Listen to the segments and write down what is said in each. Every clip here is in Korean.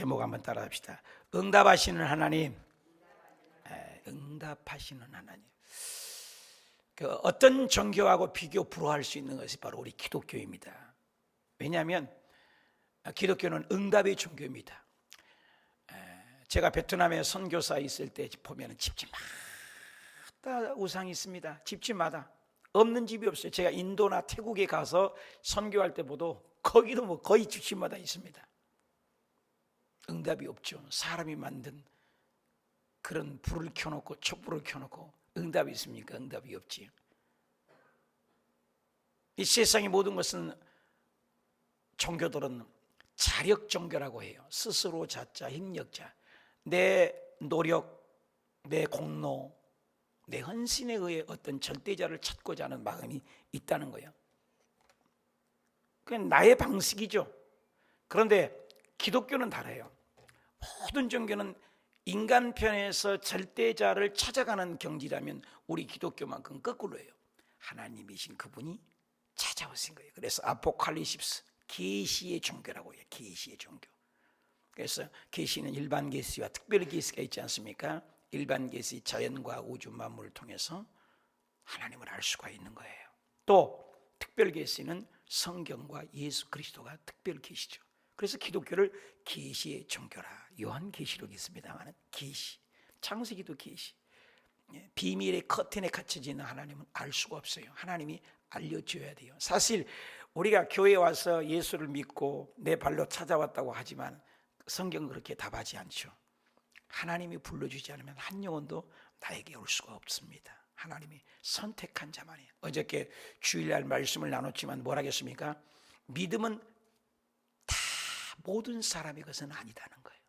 제목 한번 따라합시다. 응답하시는 하나님. 응답하시는 하나님. 어떤 종교하고 비교 불허할 수 있는 것이 바로 우리 기독교입니다. 왜냐하면 기독교는 응답의 종교입니다. 제가 베트남에 선교사 있을 때 보면 집집마다 우상이 있습니다. 집집마다 없는 집이 없어요. 제가 인도나 태국에 가서 선교할 때 보도 거기도 거의 집집마다 있습니다. 응답이 없죠. 사람이 만든 그런 불을 켜놓고 촛불을 켜놓고 응답이 있습니까? 응답이 없지. 이 세상의 모든 것은 종교들은 자력 종교라고 해요. 스스로 자자, 힘력자. 내 노력, 내 공로, 내 헌신에 의해 어떤 절대자를 찾고자 하는 마음이 있다는 거예요. 그건 나의 방식이죠. 그런데 기독교는 달라요. 모든 종교는 인간 편에서 절대자를 찾아가는 경지라면 우리 기독교만큼 거꾸로예요. 하나님이신 그분이 찾아오신 거예요. 그래서 아포칼립스, 계시의 종교라고 해요. 계시의 종교. 그래서 계시는 일반 계시와 특별 계시가 있지 않습니까? 일반 계시, 자연과 우주 만물을 통해서 하나님을 알 수가 있는 거예요. 또 특별 계시는 성경과 예수 그리스도가 특별 계시죠. 그래서 기독교를 계시의 종교라. 요한 계시록이 있습니다만 계시, 창세기도 계시. 비밀의 커튼에 갇혀진 하나님은 알 수가 없어요. 하나님이 알려줘야 돼요. 사실 우리가 교회에 와서 예수를 믿고 내 발로 찾아왔다고 하지만 성경은 그렇게 답하지 않죠. 하나님이 불러주지 않으면 한 영혼도 나에게 올 수가 없습니다. 하나님이 선택한 자만이에요. 어저께 주일날 말씀을 나눴지만 뭘 하겠습니까? 믿음은 다 모든 사람의 것은 아니다는 거예요.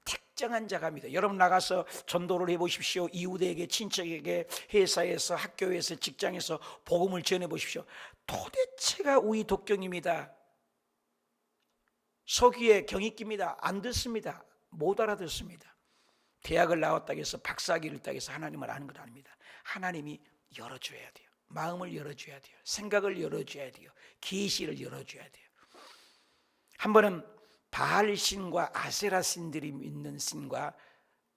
특정한 자가 믿어요. 여러분 나가서 전도를 해보십시오. 이웃에게, 친척에게, 회사에서, 학교에서, 직장에서 복음을 전해보십시오. 도대체가 우리 독경입니다. 속이에 경익기입니다. 안 듣습니다. 못 알아듣습니다. 대학을 나왔다고 해서 박사학위를 따고 해서 하나님을 아는 건 아닙니다. 하나님이 열어줘야 돼요. 마음을 열어줘야 돼요. 생각을 열어줘야 돼요. 계시를 열어줘야 돼요. 한 번은 바알 신과 아세라 신들이 있는 신과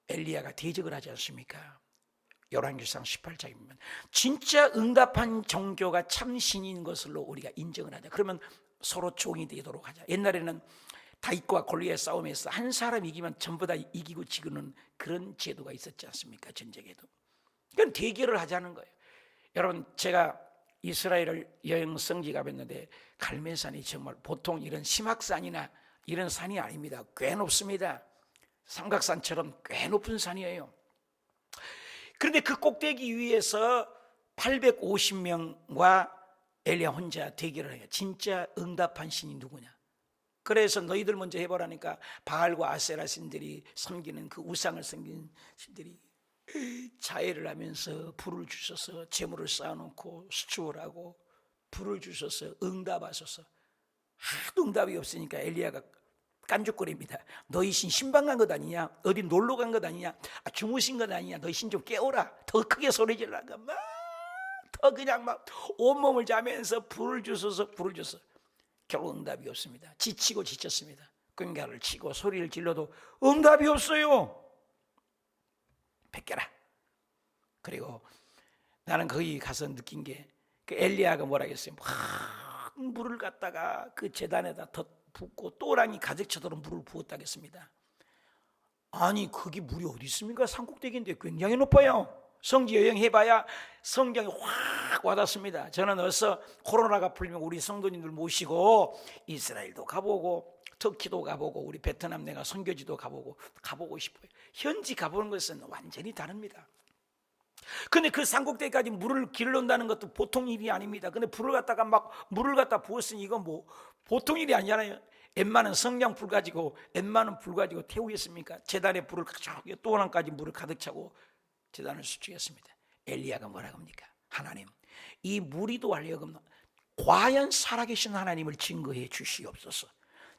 엘리야가 대적을 하지 않습니까? 열왕기상 18장이면 진짜 응답한 종교가 참 신인 것으로 우리가 인정을 하자. 그러면 서로 종이 되도록 하자. 옛날에는 다윗과 골리앗 싸움에서 한 사람 이기면 전부 다 이기고 지는 그런 제도가 있었지 않습니까? 전쟁에도. 그건 대결을 하자는 거예요. 여러분 제가 이스라엘을 여행 성지 가봤는데 갈멜산이 정말 보통 이런 심악산이나 이런 산이 아닙니다. 꽤 높습니다. 삼각산처럼 꽤 높은 산이에요. 그런데 그 꼭대기 위에서 850명과 엘리야 혼자 대결을 해요. 진짜 응답한 신이 누구냐? 그래서 너희들 먼저 해보라니까 바알과 아세라 신들이 섬기는 그 우상을 섬기는 신들이 자해를 하면서 불을 주셔서 재물을 쌓아놓고 수축을 하고 불을 주셔서 응답하셔서 하도 응답이 없으니까 엘리야가 깐죽거립니다. 너희 신 신방 간 것 아니냐? 어디 놀러 간 것 아니냐? 주무신 것 아니냐? 너희 신 좀 깨워라. 더 크게 소리 질러가 더 그냥 막 온몸을 자면서 불을 주셔서 결국 응답이 없습니다. 지치고 지쳤습니다. 꽹가를 치고 소리를 질러도 응답이 없어요. 베껴라. 그리고 나는 거기 가서 느낀 게 그 엘리야가 뭐라 했어요? 막 물을 갖다가 그 제단에다 더 붓고 또랑이 가득 차도록 물을 부었다겠습니다. 아니 거기 물이 어디 있습니까? 산꼭대기인데 굉장히 높아요. 성지 여행해봐야 성경이 확 와닿습니다. 저는 어서 코로나가 풀리면 우리 성도님들 모시고 이스라엘도 가보고 터키도 가보고 우리 베트남 내가 선교지도 가보고 싶어요. 현지 가보는 것은 완전히 다릅니다. 근데 그 산꼭대기까지 물을 길러온다는 것도 보통 일이 아닙니다. 근데 불을 갖다가 막 물을 갖다 부었으니 이건 뭐 보통 일이 아니잖아요. 웬만한 성냥 불 가지고 웬만한 불 가지고 태우겠습니까? 제단에 불을 또 하나까지 물을 가득 차고 제단을 수축했습니다. 엘리야가 뭐라고 합니까? 하나님, 이 무리도 하려금 과연 살아계신 하나님을 증거해 주시옵소서.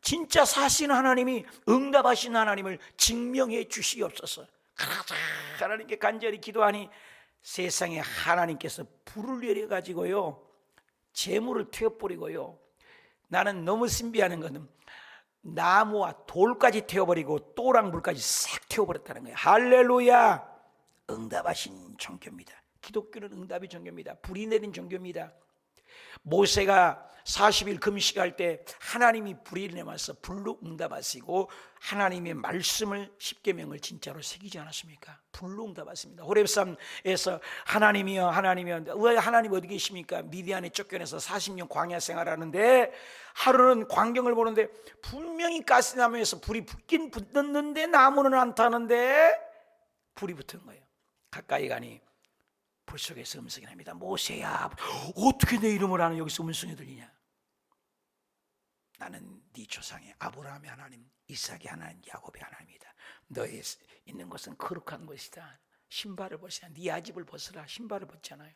진짜 사신 하나님이 응답하신 하나님을 증명해 주시옵소서. 하나님께 간절히 기도하니 세상에 하나님께서 불을 내려가지고요 재물을 태워버리고요. 나는 너무 신비하는 것은 나무와 돌까지 태워버리고 또랑 물까지 싹 태워버렸다는 거예요. 할렐루야. 응답하신 종교입니다. 기독교는 응답의 종교입니다. 불이 내린 종교입니다. 모세가 40일 금식할 때 하나님이 불이 내려와서 불로 응답하시고 하나님의 말씀을 십계명을 진짜로 새기지 않았습니까? 불로 응답하십니다. 호렙산에서 하나님이여 하나님이여, 왜 하나님 어디 계십니까? 미디안에 쫓겨내서 40년 광야 생활하는데 하루는 광경을 보는데 분명히 가스나무에서 불이 붙긴 붙었는데 나무는 안 타는데 불이 붙은 거예요. 가까이 가니 불 속에서 음성이 납니다. 모세야, 어떻게 내 이름을 아는 여기서 음성이 들리냐? 나는 네 조상의 아브라함의 하나님, 이삭의 하나님, 야곱의 하나님이다. 너의 있는 것은 거룩한 것이다. 신발을 벗으라. 네 아집을 벗으라. 신발을 벗잖아요.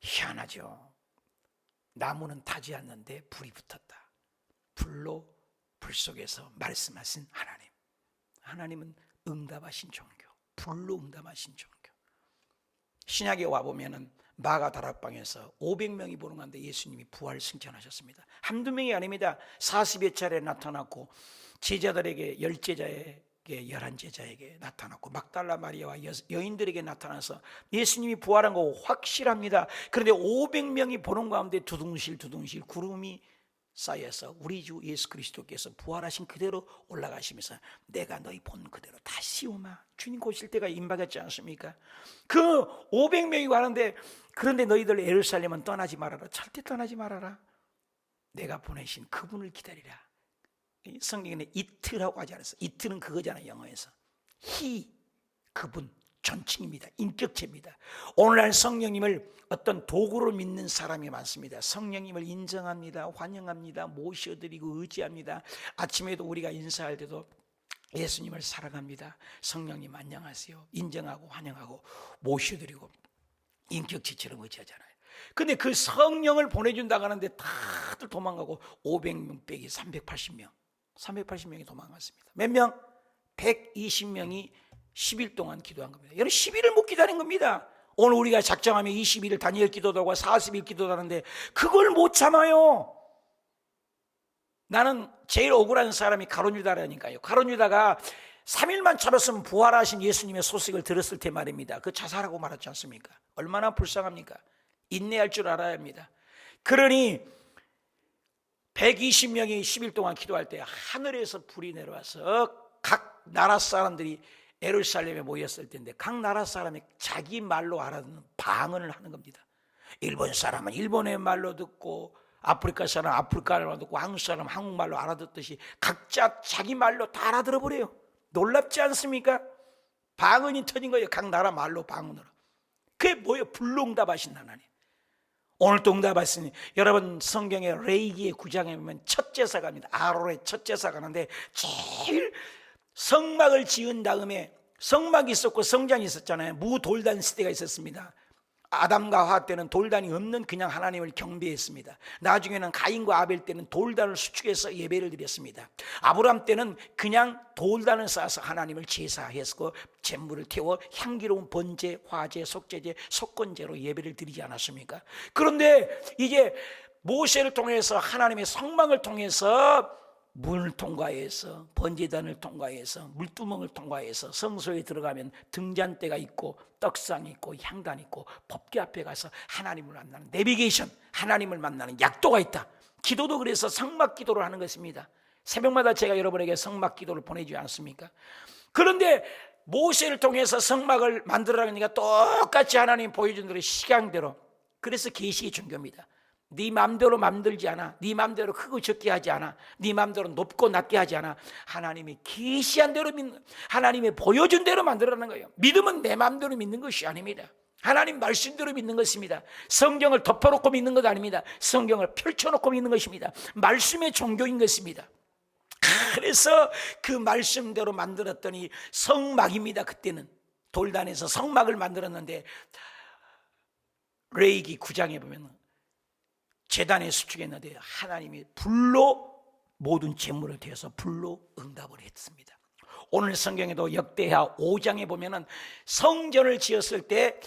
희한하죠. 나무는 타지 않는데 불이 붙었다. 불로, 불 속에서 말씀하신 하나님. 하나님은 응답하신 종교, 불로 응답하신 종교. 신약에 와보면은 마가 다락방에서 500명이 보는 가운데 예수님이 부활 승천하셨습니다. 한두 명이 아닙니다. 40여 차례 나타났고 제자들에게 10제자에게 11제자에게 나타났고 막달라 마리아와 여인들에게 나타나서 예수님이 부활한 거 확실합니다. 그런데 500명이 보는 가운데 두둥실 구름이 쌓여서 우리 주 예수 그리스도께서 부활하신 그대로 올라가시면서 내가 너희 본 그대로 다시 오마. 주님 오실 때가 임박했지 않습니까? 그 500명이 가는데 그런데 너희들 예루살렘은 떠나지 말아라. 절대 떠나지 말아라. 내가 보내신 그분을 기다리라. 성경에는 이트라고 하지 않았어. 이트는 그거잖아요, 영어에서. 그분 존칭입니다. 인격체입니다. 오늘날 성령님을 어떤 도구로 믿는 사람이 많습니다. 성령님을 인정합니다. 환영합니다. 모셔드리고 의지합니다. 아침에도 우리가 인사할 때도 예수님을 사랑합니다. 성령님 안녕하세요. 인정하고 환영하고 모셔드리고 인격체처럼 의지하잖아요. 근데 그 성령을 보내준다고 하는데 다들 도망가고 500명 빼기 380명이 도망갔습니다. 몇 명? 120명이 10일 동안 기도한 겁니다. 여러분 10일을 못 기다린 겁니다. 오늘 우리가 작정하면 21일 다니엘 기도도 하고 40일 기도도 하는데 그걸 못 참아요. 나는 제일 억울한 사람이 가룟 유다라니까요. 가룟 유다가 3일만 참았으면 부활하신 예수님의 소식을 들었을 때 말입니다. 그 자살하고 말았지 않습니까? 얼마나 불쌍합니까? 인내할 줄 알아야 합니다. 그러니 120명이 10일 동안 기도할 때 하늘에서 불이 내려와서 각 나라 사람들이 예루살렘에 모였을 텐데 각 나라 사람이 자기 말로 알아듣는 방언을 하는 겁니다. 일본 사람은 일본의 말로 듣고 아프리카 사람은 아프리카말로 듣고 한국 사람은 한국말로 알아듣듯이 각자 자기 말로 다 알아들어버려요. 놀랍지 않습니까? 방언이 터진 거예요. 각 나라 말로 방언으로. 그게 뭐예요? 불로 응답하신 하나님. 오늘도 응답하시니 여러분 성경의 레위기의 9장에 보면 첫 제사가입니다. 아론의 첫 제사가는데 제일 성막을 지은 다음에 성막이 있었고 성전이 있었잖아요. 무돌단 시대가 있었습니다. 아담과 하와 때는 돌단이 없는 그냥 하나님을 경배했습니다. 나중에는 가인과 아벨 때는 돌단을 수축해서 예배를 드렸습니다. 아브라함 때는 그냥 돌단을 쌓아서 하나님을 제사했고 제물을 태워 향기로운 번제, 화제, 속죄제, 속건제로 예배를 드리지 않았습니까? 그런데 이제 모세를 통해서 하나님의 성막을 통해서 문을 통과해서 번제단을 통과해서 물두멍을 통과해서 성소에 들어가면 등잔대가 있고 떡상이 있고 향단이 있고 법궤 앞에 가서 하나님을 만나는 내비게이션, 하나님을 만나는 약도가 있다. 기도도 그래서 성막 기도를 하는 것입니다. 새벽마다 제가 여러분에게 성막 기도를 보내주지 않습니까? 그런데 모세를 통해서 성막을 만들어라니까 똑같이 하나님 보여준 대로 시간대로. 그래서 계시의 종교입니다. 네 맘대로 만들지 않아. 네 맘대로 크고 적게 하지 않아. 네 맘대로 높고 낮게 하지 않아. 하나님이 계시한 대로 믿는, 하나님이 보여준 대로 만들어라는 거예요. 믿음은 내 맘대로 믿는 것이 아닙니다. 하나님 말씀대로 믿는 것입니다. 성경을 덮어놓고 믿는 것 아닙니다. 성경을 펼쳐놓고 믿는 것입니다. 말씀의 종교인 것입니다. 그래서 그 말씀대로 만들었더니 성막입니다. 그때는 돌단에서 성막을 만들었는데 레위기 9장에 보면 제단에 수축했는데 하나님이 불로 모든 제물을 태워서 불로 응답을 했습니다. 오늘 성경에도 역대하 5장에 보면은 성전을 지었을 때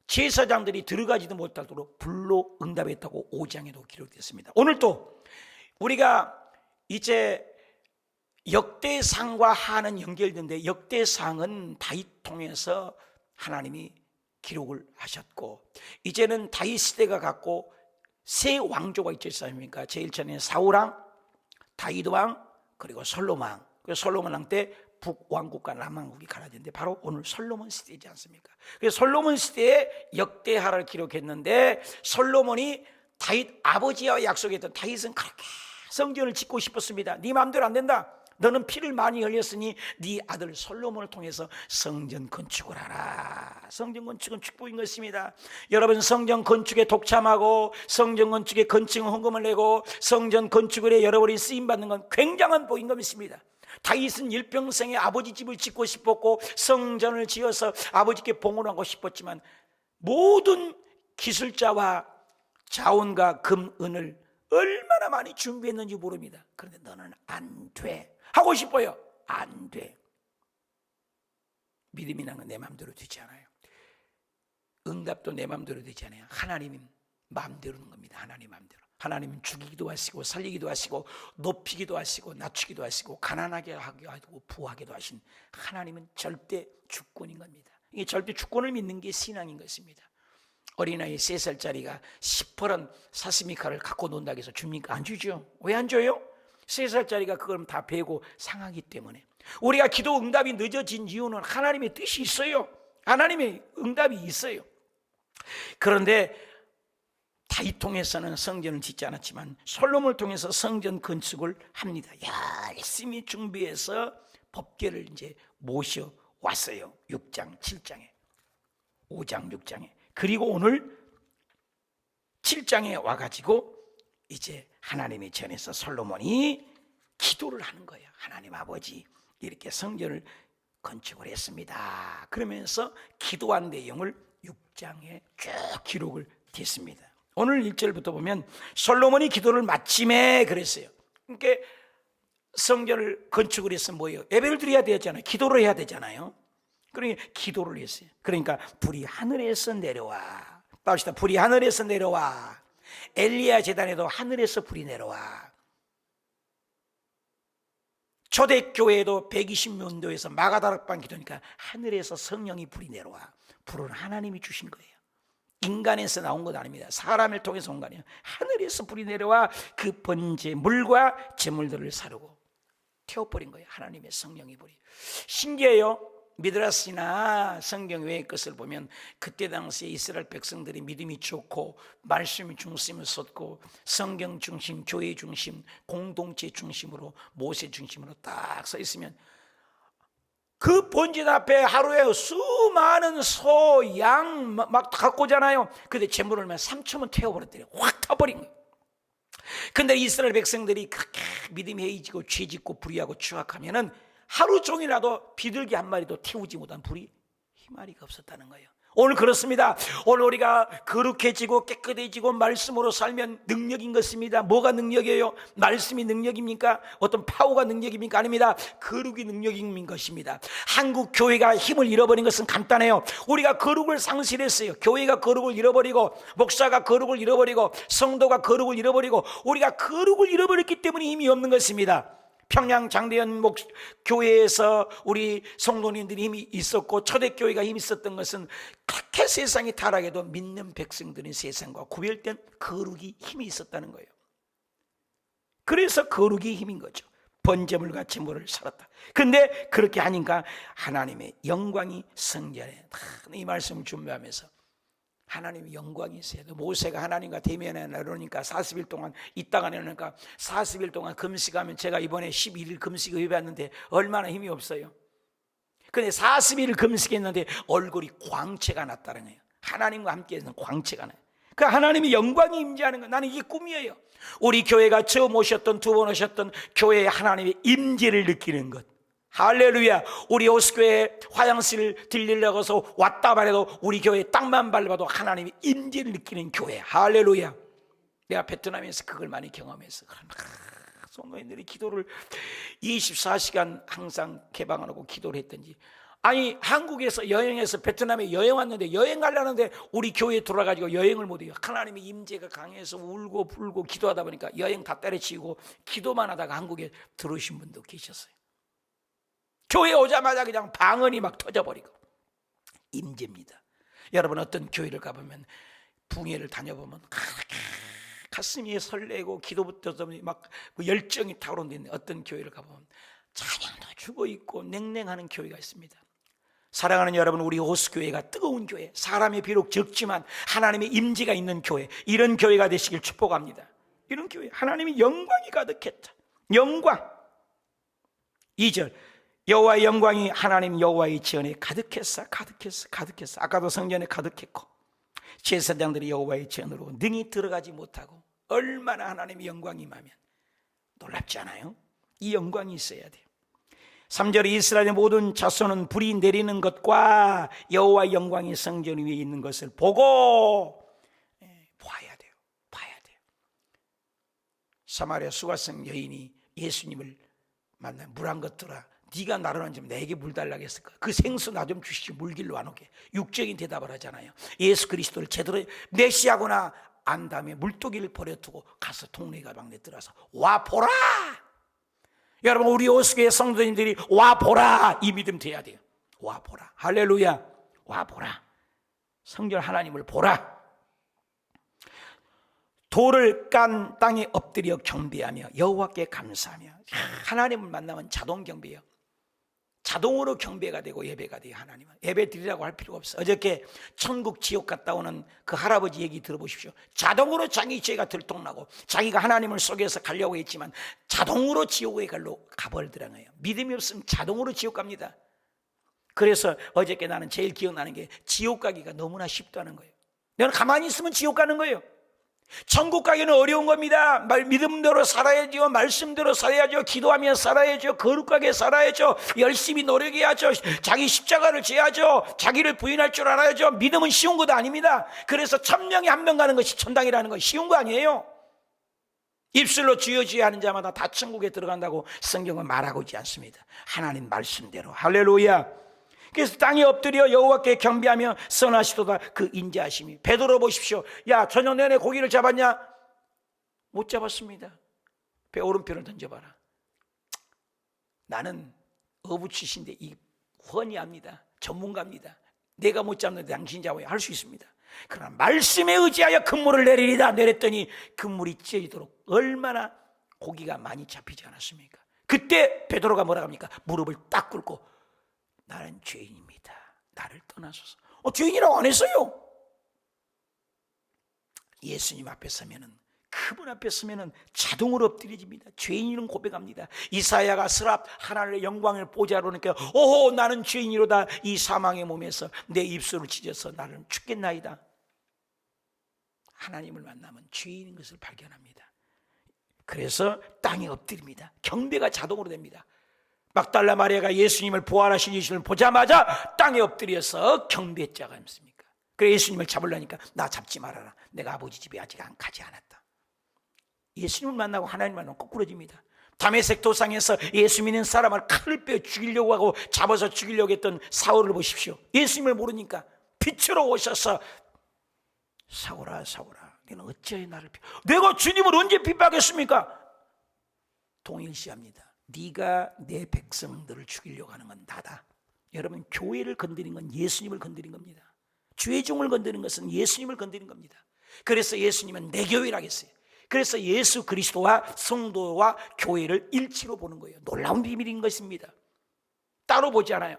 제사장들이 들어가지도 못하도록 불로 응답했다고 5장에도 기록됐습니다. 오늘 또 우리가 이제 역대상과 하는 연결된데, 역대상은 다윗 통해서 하나님이 기록을 하셨고, 이제는 다윗 시대가 갖고 세 왕조가 있지 않습니까? 제일 전에 사울왕, 다윗왕, 그리고 솔로몬 왕. 그래서 솔로몬 왕 때 북왕국과 남왕국이 갈라졌는데 바로 오늘 솔로몬 시대이지 않습니까? 그래서 솔로몬 시대에 역대하를 기록했는데, 솔로몬이 다윗 아버지와 약속했던, 다윗은 그렇게 성전을 짓고 싶었습니다. 네 마음대로 안 된다. 너는 피를 많이 흘렸으니 네 아들 솔로몬을 통해서 성전 건축을 하라. 성전 건축은 축복인 것입니다. 여러분, 성전 건축에 독참하고 성전 건축에 건축 헌금을 내고 성전 건축을 해 여러분이 쓰임받는 건 굉장한 복인 것입니다. 다윗은 일평생에 아버지 집을 짓고 싶었고 성전을 지어서 아버지께 봉헌하고 싶었지만 모든 기술자와 자원과 금, 은을 얼마나 많이 준비했는지 모릅니다. 그런데 너는 안 돼. 하고 싶어요. 안 돼. 믿음이라는 건 내 마음대로 되지 않아요. 응답도 내 마음대로 되지 않아요. 하나님 마음대로는 겁니다. 하나님 마음대로. 하나님은 죽이기도 하시고 살리기도 하시고 높이기도 하시고 낮추기도 하시고 가난하게 하고 부하게도 하신 하나님은 절대 주권인 겁니다. 이게 절대 주권을 믿는 게 신앙인 것입니다. 어린아이 3살짜리가 10퍼런 사스미 칼을 갖고 논다고 해서 줍니까? 안 주죠. 왜 안 줘요? 3살짜리가 그걸 다 베고 상하기 때문에. 우리가 기도 응답이 늦어진 이유는 하나님의 뜻이 있어요. 하나님의 응답이 있어요. 그런데 다윗 통해서는 성전을 짓지 않았지만 솔로몬을 통해서 성전 건축을 합니다. 열심히 준비해서 법궤를 이제 모셔왔어요. 6장, 7장에, 5장, 6장에. 그리고 오늘 7장에 와가지고 이제 하나님의 전에서 솔로몬이 기도를 하는 거예요. 하나님 아버지, 이렇게 성전을 건축을 했습니다. 그러면서 기도한 내용을 6장에 쭉 기록을 됐습니다. 오늘 1절부터 보면 솔로몬이 기도를 마침에 그랬어요. 그러니까 성전을 건축을 해서 뭐예요? 예배를 드려야 되잖아요. 기도를 해야 되잖아요. 그러니까 기도를 했어요. 그러니까 불이 하늘에서 내려와. 따봅시다. 불이 하늘에서 내려와. 엘리야 제단에도 하늘에서 불이 내려와. 초대교회에도 120년도에서 마가다락방 기도니까 하늘에서 성령이 불이 내려와. 불은 하나님이 주신 거예요. 인간에서 나온 것 아닙니다. 사람을 통해서 온 거 아니에요. 하늘에서 불이 내려와 그 번제 물과 제물들을 사르고 태워버린 거예요. 하나님의 성령이 불이. 신기해요. 미드라스나 성경 외의 것을 보면 그때 당시에 이스라엘 백성들이 믿음이 좋고 말씀이 중심을 쏟고 성경 중심, 교회 중심, 공동체 중심으로 모세 중심으로 딱 서 있으면 그 번제 앞에 하루에 수많은 소, 양 막 갖고 오잖아요. 근데 제물을 3초면 태워버렸더니 확 타버린 거예요. 근데 이스라엘 백성들이 그렇게 믿음이 해이지고 죄짓고 불의하고 추악하면은 하루 종일이라도 비둘기 한 마리도 태우지 못한 불이 희마리가 없었다는 거예요. 오늘 그렇습니다. 오늘 우리가 거룩해지고 깨끗해지고 말씀으로 살면 능력인 것입니다. 뭐가 능력이에요? 말씀이 능력입니까? 어떤 파워가 능력입니까? 아닙니다. 거룩이 능력인 것입니다. 한국 교회가 힘을 잃어버린 것은 간단해요. 우리가 거룩을 상실했어요. 교회가 거룩을 잃어버리고 목사가 거룩을 잃어버리고 성도가 거룩을 잃어버리고 우리가 거룩을 잃어버렸기 때문에 힘이 없는 것입니다. 평양 장대현 교회에서 우리 성도님들이 힘이 있었고 초대교회가 힘이 있었던 것은 그렇게 세상이 타락해도 믿는 백성들이 세상과 구별된 거룩이 힘이 있었다는 거예요. 그래서 거룩이 힘인 거죠. 번제물과 제물을 살았다. 근데 그렇게 하니까 하나님의 영광이 성전에 이 말씀을 준비하면서 하나님의 영광이 있어요. 모세가 하나님과 대면에 나르니까 40일 동안 있다가 내놓으니까 40일 동안 금식하면 제가 이번에 11일 금식을 해봤는데 얼마나 힘이 없어요. 근데 40일 금식했는데 얼굴이 광채가 났다는 거예요. 하나님과 함께 있는 광채가 나요. 그 하나님의 영광이 임재하는 거, 나는 이게 꿈이에요. 우리 교회가 처음 오셨던 두 번 오셨던 교회의 하나님의 임재를 느끼는 것. 할렐루야. 우리 호수교회 화장실 들리려고 해서 왔다 말해도 우리 교회 땅만 밟아도 하나님의 임재를 느끼는 교회. 할렐루야. 내가 베트남에서 그걸 많이 경험했어. 성도님들이 기도를 24시간 항상 개방하고 기도를 했던지 아니 한국에서 여행해서 베트남에 여행 왔는데 여행 가려는데 우리 교회에 들어와가지고 여행을 못해요. 하나님의 임재가 강해서 울고 불고 기도하다 보니까 여행 다 때려치우고 기도만 하다가 한국에 들어오신 분도 계셨어요. 교회 오자마자 그냥 방언이 막 터져버리고. 임재입니다. 여러분 어떤 교회를 가보면 붕회를 다녀보면 가슴이 설레고 기도부터 막 열정이 타오르는 어떤 교회를 가보면 찬양도 죽어있고 냉랭하는 교회가 있습니다. 사랑하는 여러분, 우리 호수교회가 뜨거운 교회, 사람이 비록 적지만 하나님의 임재가 있는 교회, 이런 교회가 되시길 축복합니다. 이런 교회, 하나님의 영광이 가득했다. 영광. 2절, 여호와의 영광이 하나님 여호와의 전에 가득했어. 아까도 성전에 가득했고 제사장들이 여호와의 전으로 능히 들어가지 못하고. 얼마나 하나님의 영광이 임하면 놀랍지 않아요? 이 영광이 있어야 돼요. 3절, 이스라엘의 모든 자손은 불이 내리는 것과 여호와의 영광이 성전 위에 있는 것을 보고 봐야 돼요. 사마리아 수가성 여인이 예수님을 만나 물 한 것 들어 네가 나를 좀 내게 물 달라고 했을까? 그 생수 나 좀 주시지 물길로 안 오게. 육적인 대답을 하잖아요. 예수 그리스도를 제대로 메시아구나 안 다음에 물도기를 버려두고 가서 동네 가방에 들어서 와 보라. 여러분 우리 호수교회 성도님들이 와 보라 이 믿음 돼야 돼요. 와 보라. 할렐루야. 와 보라. 성전 하나님을 보라. 돌을 깐 땅에 엎드려 경배하며 여호와께 감사하며. 하나님을 만나면 자동 경배예요. 자동으로 경배가 되고 예배가 돼요. 하나님은 예배 드리라고 할 필요가 없어요. 어저께 천국 지옥 갔다 오는 그 할아버지 얘기 들어보십시오. 자동으로 자기 죄가 들통나고 자기가 하나님을 속여서 가려고 했지만 자동으로 지옥의 갈로 가버리더라는 거예요. 믿음이 없으면 자동으로 지옥 갑니다. 그래서 어저께 나는 제일 기억나는 게 지옥 가기가 너무나 쉽다는 거예요. 내가 가만히 있으면 지옥 가는 거예요. 천국 가기는 어려운 겁니다. 믿음대로 살아야죠. 말씀대로 살아야죠. 기도하며 살아야죠. 거룩하게 살아야죠. 열심히 노력해야죠. 자기 십자가를 져야죠. 자기를 부인할 줄 알아야죠. 믿음은 쉬운 것도 아닙니다. 그래서 1000명이 1명 가는 것이 천당이라는 거 쉬운 거 아니에요. 입술로 주여 주여 하는 자마다 다 천국에 들어간다고 성경은 말하고 있지 않습니다. 하나님 말씀대로. 할렐루야. 그래서 땅에 엎드려 여호와께 경배하며 선하시도다 그 인자하심이. 베드로 보십시오. 야 저녁 내내 고기를 잡았냐? 못 잡았습니다. 배 오른편을 던져봐라. 나는 어부치신데 이 훤히 압니다. 전문가입니다. 내가 못 잡는데 당신이 잡아야 할 수 있습니다. 그러나 말씀에 의지하여 그물을 내리리다. 내렸더니 그물이 찢어지도록 얼마나 고기가 많이 잡히지 않았습니까? 그때 베드로가 뭐라고 합니까? 무릎을 딱 꿇고 나는 죄인입니다. 나를 떠나소서. 죄인이라고 안 했어요. 예수님 앞에 서면은, 그분 앞에 서면은 자동으로 엎드려집니다. 죄인은 고백합니다. 이사야가 스랍 하나님의 영광을 보자로 하니까 오호 나는 죄인이로다. 이 사망의 몸에서 내 입술을 찢어서 나를 죽겠나이다. 하나님을 만나면 죄인인 것을 발견합니다. 그래서 땅에 엎드립니다. 경배가 자동으로 됩니다. 막달라 마리아가 예수님을 부활하신 예수님을 보자마자 땅에 엎드려서 경배했자가 않습니까? 그래 예수님을 잡으려니까 나 잡지 말아라. 내가 아버지 집에 아직 안 가지 않았다. 예수님을 만나고 하나님을 만나면 거꾸로집니다. 다메섹 도상에서 예수 믿는 사람을 칼을 빼어 죽이려고 하고 잡아서 죽이려고 했던 사울을 보십시오. 예수님을 모르니까 빛으로 오셔서 사울아 사울아 너는 어찌하여 나를 내가 주님을 언제 핍박했습니까? 동일시합니다. 네가 내 백성들을 죽이려고 하는 건 나다. 여러분 교회를 건드린 건 예수님을 건드린 겁니다. 죄종을 건드린 것은 예수님을 건드린 겁니다. 그래서 예수님은 내 교회라고 했어요. 그래서 예수 그리스도와 성도와 교회를 일치로 보는 거예요. 놀라운 비밀인 것입니다. 따로 보지 않아요.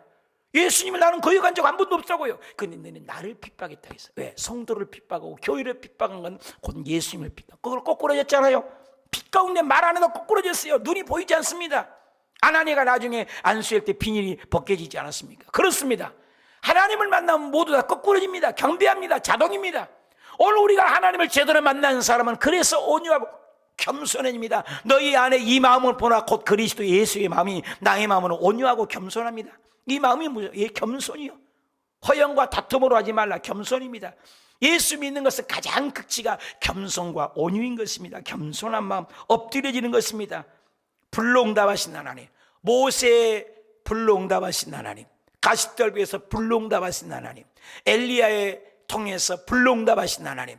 예수님을 나는 거역한 적 한 번도 없다고요. 근데 너는 나를 핍박했다 했어요. 왜? 성도를 핍박하고 교회를 핍박한 건 곧 예수님을 핍박. 그걸 거꾸로졌잖아요. 빛 가운데 말 안 해도 거꾸로졌어요. 눈이 보이지 않습니다. 아나니아가 나중에 안수할 때 비닐이 벗겨지지 않았습니까? 그렇습니다. 하나님을 만나면 모두 다 거꾸로집니다. 경배합니다. 자동입니다. 오늘 우리가 하나님을 제대로 만나는 사람은 그래서 온유하고 겸손해집니다. 너희 안에 이 마음을 보나 곧 그리스도 예수의 마음이 나의 마음은 온유하고 겸손합니다. 이 마음이 뭐죠? 겸손이요. 허영과 다툼으로 하지 말라. 겸손입니다. 예수 믿는 것은 가장 극치가 겸손과 온유인 것입니다. 겸손한 마음, 엎드려지는 것입니다. 불로 응답하신 하나님, 모세의 불로 응답하신 하나님, 가시떨기에서 불응답하신 하나님, 엘리야의 통해서 불응답하신 하나님,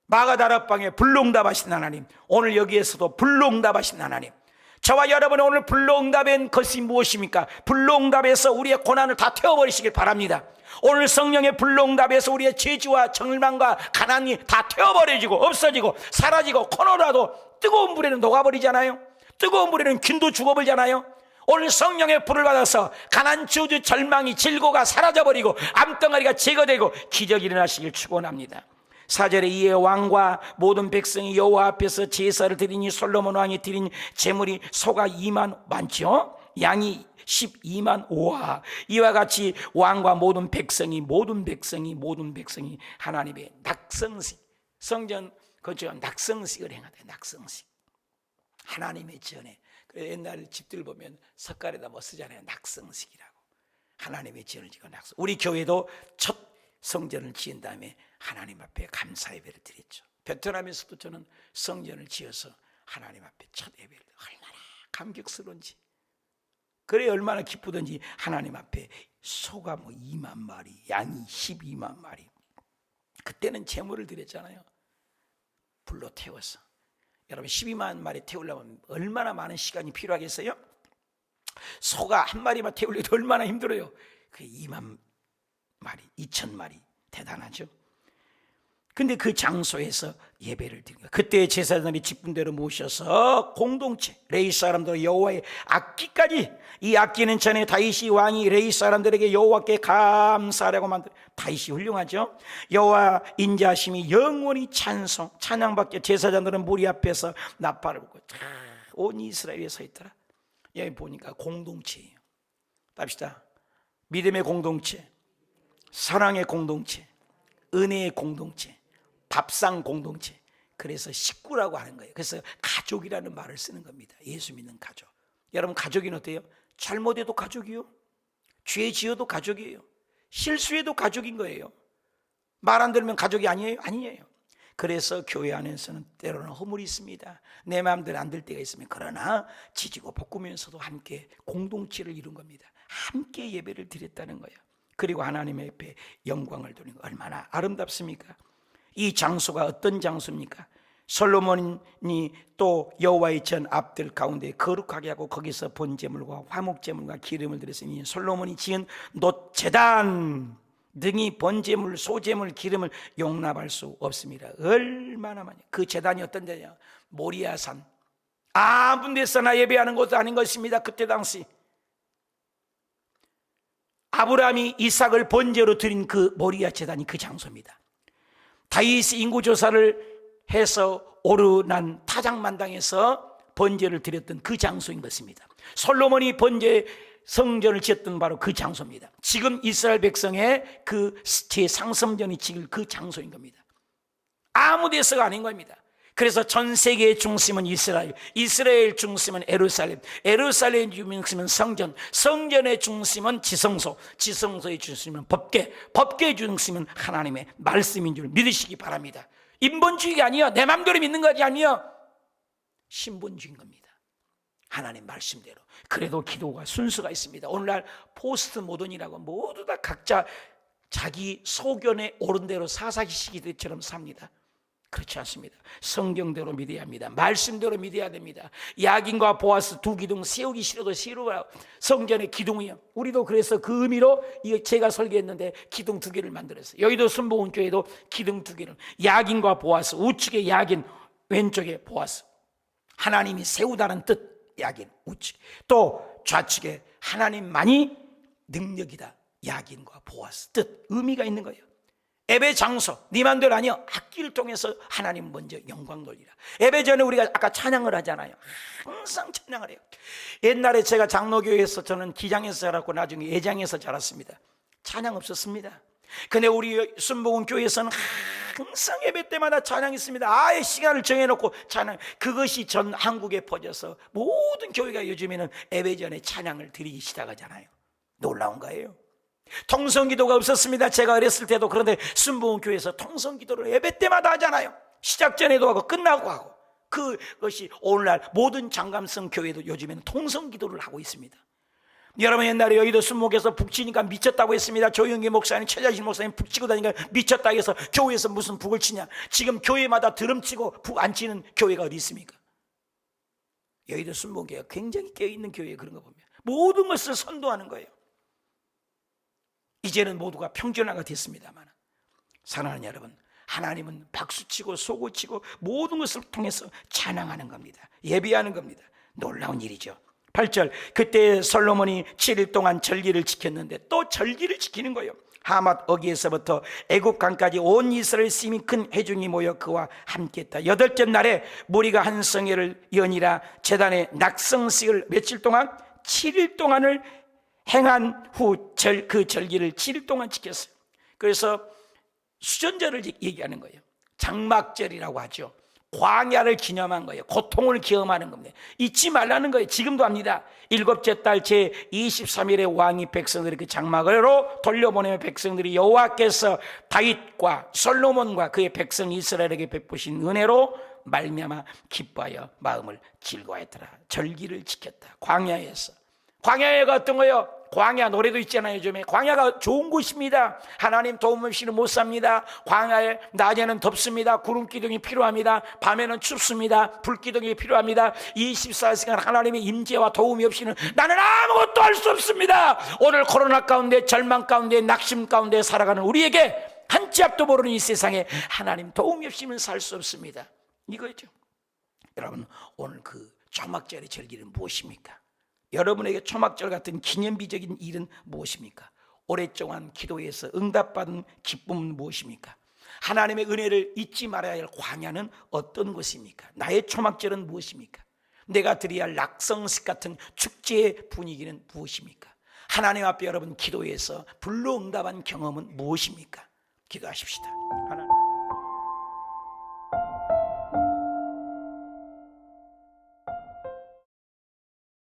마가다락방에 불응답하신 하나님, 오늘 여기에서도 불응답하신 하나님, 저와 여러분의 오늘 불응답인 것이 무엇입니까? 불응답에서 우리의 고난을 다 태워버리시길 바랍니다. 오늘 성령의 불응답에서 우리의 죄지와 절망과 가난이 다 태워버려지고 없어지고 사라지고 코너라도 뜨거운 불에는 녹아버리잖아요. 뜨거운 불에는 균도 죽어버리잖아요. 오늘 성령의 불을 받아서 가난, 저주, 절망이, 질고가 사라져버리고 암덩어리가 제거되고 기적이 일어나시길 축원합니다. 4절에 이에 왕과 모든 백성이 여호와 앞에서 제사를 드리니 솔로몬 왕이 드린 제물이 소가 2만 많죠. 양이 12만 5하. 이와 같이 왕과 모든 백성이 하나님의 낙성식, 성전 건축한 낙성식을 행하다. 낙성식, 하나님의 전에. 옛날 집들 보면 석가래다 뭐 쓰잖아요. 낙성식이라고. 하나님의 전을 지고 낙성. 우리 교회도 첫 성전을 지은 다음에 하나님 앞에 감사 예배를 드렸죠. 베트남에서도 저는 성전을 지어서 하나님 앞에 첫 예배를, 얼마나 감격스러운지, 그래 얼마나 기쁘든지 하나님 앞에 소가 뭐 2만 마리, 양이 12만 마리. 그때는 제물을 드렸잖아요. 불로 태워서. 여러분 12만 마리 태우려면 얼마나 많은 시간이 필요하겠어요? 소가 한 마리만 태우려도 얼마나 힘들어요. 그 2만 마리, 2천 마리, 대단하죠. 근데 그 장소에서 예배를 드린 거예요. 그때 제사장들이 직분대로 모셔서 공동체, 레위 사람들 여호와의 악기까지, 이 악기는 전에 다윗이 왕이 레위 사람들에게 여호와께 감사하라고 만든, 다윗이 훌륭하죠. 여호와 인자하심이 영원히 찬양받게 제사장들은 무리 앞에서 나팔을 불고 온 이스라엘에 서 있더라. 여기 보니까 공동체예요. 답시다. 믿음의 공동체, 사랑의 공동체, 은혜의 공동체, 밥상 공동체. 그래서 식구라고 하는 거예요. 그래서 가족이라는 말을 쓰는 겁니다. 예수 믿는 가족. 여러분 가족이 어때요? 잘못해도 가족이요, 죄 지어도 가족이에요, 실수해도 가족인 거예요. 말 안 들으면 가족이 아니에요? 아니에요. 그래서 교회 안에서는 때로는 허물이 있습니다. 내 마음대로 안 될 때가 있으면, 그러나 지지고 볶으면서도 함께 공동체를 이룬 겁니다. 함께 예배를 드렸다는 거예요. 그리고 하나님의 옆에 영광을 돌리는 거 얼마나 아름답습니까? 이 장소가 어떤 장소입니까? 솔로몬이 또 여호와의 전 앞들 가운데 거룩하게 하고 거기서 번제물과 화목제물과 기름을 드렸으니 솔로몬이 지은 놋제단 등이 번제물, 소제물, 기름을 용납할 수 없습니다. 얼마나 많이. 그 제단이 어떤 데냐? 모리아산. 아무 데서나 예배하는 것도 아닌 것입니다. 그때 당시 아브라함이 이삭을 번제로 드린 그 모리아 제단이 그 장소입니다. 다윗이 인구조사를 해서 오르난 타작만당에서 번제를 드렸던 그 장소인 것입니다. 솔로몬이 번제 성전을 지었던 바로 그 장소입니다. 지금 이스라엘 백성의 그 제상성전이 지을 그 장소인 겁니다. 아무 데서가 아닌 겁니다. 그래서 전 세계의 중심은 이스라엘, 이스라엘 중심은 예루살렘, 예루살렘의 중심은 성전, 성전의 중심은 지성소, 지성소의 중심은 법궤, 법궤의 중심은 하나님의 말씀인 줄 믿으시기 바랍니다. 인본주의가 아니요, 내 맘대로 믿는 것이 아니요, 신본주의인 겁니다. 하나님 말씀대로. 그래도 기도가 순서가 있습니다. 오늘날 포스트 모던이라고 모두 다 각자 자기 소견에 옳은 대로 사사기시기들처럼 삽니다. 그렇지 않습니다. 성경대로 믿어야 합니다. 말씀대로 믿어야 됩니다. 야긴과 보아스 두 기둥 세우기 싫어도 세우라. 성전의 기둥이요. 우리도 그래서 그 의미로 제가 설계했는데 기둥 두 개를 만들었어요. 여의도 순복음교회도 기둥 두 개를, 야긴과 보아스, 우측에 야긴, 왼쪽에 보아스. 하나님이 세우다는 뜻, 야긴, 우측. 또 좌측에 하나님만이 능력이다, 야긴과 보아스. 뜻, 의미가 있는 거예요. 예배 장소, 네 맘대로 아니요, 악기를 통해서 하나님 먼저 영광 돌리라. 예배 전에 우리가 아까 찬양을 하잖아요. 항상 찬양을 해요. 옛날에 제가 장로교회에서 저는 기장에서 자랐고 나중에 예장에서 자랐습니다. 찬양 없었습니다. 근데 우리 순복음교회에서는 항상 예배 때마다 찬양이 있습니다. 아예 시간을 정해놓고 찬양, 그것이 전 한국에 퍼져서 모든 교회가 요즘에는 예배 전에 찬양을 드리기 시작하잖아요. 놀라운 거예요. 통성기도가 없었습니다. 제가 어렸을 때도. 그런데 순복음교회에서 통성기도를 예배 때마다 하잖아요. 시작 전에도 하고 끝나고 하고. 그것이 오늘날 모든 장감성 교회도 요즘에는 통성기도를 하고 있습니다. 여러분 옛날에 여의도 순목에서 북치니까 미쳤다고 했습니다. 조영기 목사님, 최자신 목사님 북치고 다니니까 미쳤다 해서 교회에서 무슨 북을 치냐. 지금 교회마다 드럼 치고 북 안 치는 교회가 어디 있습니까? 여의도 순목교회가 굉장히 깨어있는 교회에 그런 거 보면 모든 것을 선도하는 거예요. 이제는 모두가 평준화가 됐습니다만 사랑하는 여러분, 하나님은 박수치고 소고치고 모든 것을 통해서 찬양하는 겁니다. 예배하는 겁니다. 놀라운 일이죠. 8절, 그때 솔로몬이 7일 동안 절기를 지켰는데 또 절기를 지키는 거예요. 하맛 어기에서부터 애굽강까지 온 이스라엘 심히 큰 회중이 모여 그와 함께했다. 8째 날에 무리가 한 성회를 연이라 제단에 낙성식을 며칠 동안? 7일 동안을 행한 후 그 절기를 7일 동안 지켰어요. 그래서 수전절을 얘기하는 거예요. 장막절이라고 하죠. 광야를 기념한 거예요. 고통을 기념하는 겁니다. 잊지 말라는 거예요. 지금도 합니다. 7째 달 제 23일에 왕이 백성들이 그 장막으로 돌려보내며 백성들이 여호와께서 다윗과 솔로몬과 그의 백성 이스라엘에게 베푸신 은혜로 말미암아 기뻐하여 마음을 즐거워했더라. 절기를 지켰다. 광야에서. 광야가 어떤 거예요? 광야 노래도 있잖아요. 요즘에 광야가 좋은 곳입니다. 하나님 도움 없이는 못 삽니다. 광야에 낮에는 덥습니다. 구름 기둥이 필요합니다. 밤에는 춥습니다. 불 기둥이 필요합니다. 24시간 하나님의 임재와 도움이 없이는 나는 아무것도 할 수 없습니다. 오늘 코로나 가운데 절망 가운데 낙심 가운데 살아가는 우리에게 한 치 앞도 모르는 이 세상에 하나님 도움이 없이는 살 수 없습니다. 이거죠. 여러분, 오늘 그 초막절의 절기는 무엇입니까? 여러분에게 초막절 같은 기념비적인 일은 무엇입니까? 오랫동안 기도해서 응답받은 기쁨은 무엇입니까? 하나님의 은혜를 잊지 말아야 할 광야는 어떤 것입니까? 나의 초막절은 무엇입니까? 내가 드려야 할 낙성식 같은 축제의 분위기는 무엇입니까? 하나님 앞에 여러분 기도해서 불로 응답한 경험은 무엇입니까? 기도하십시다. 하나님.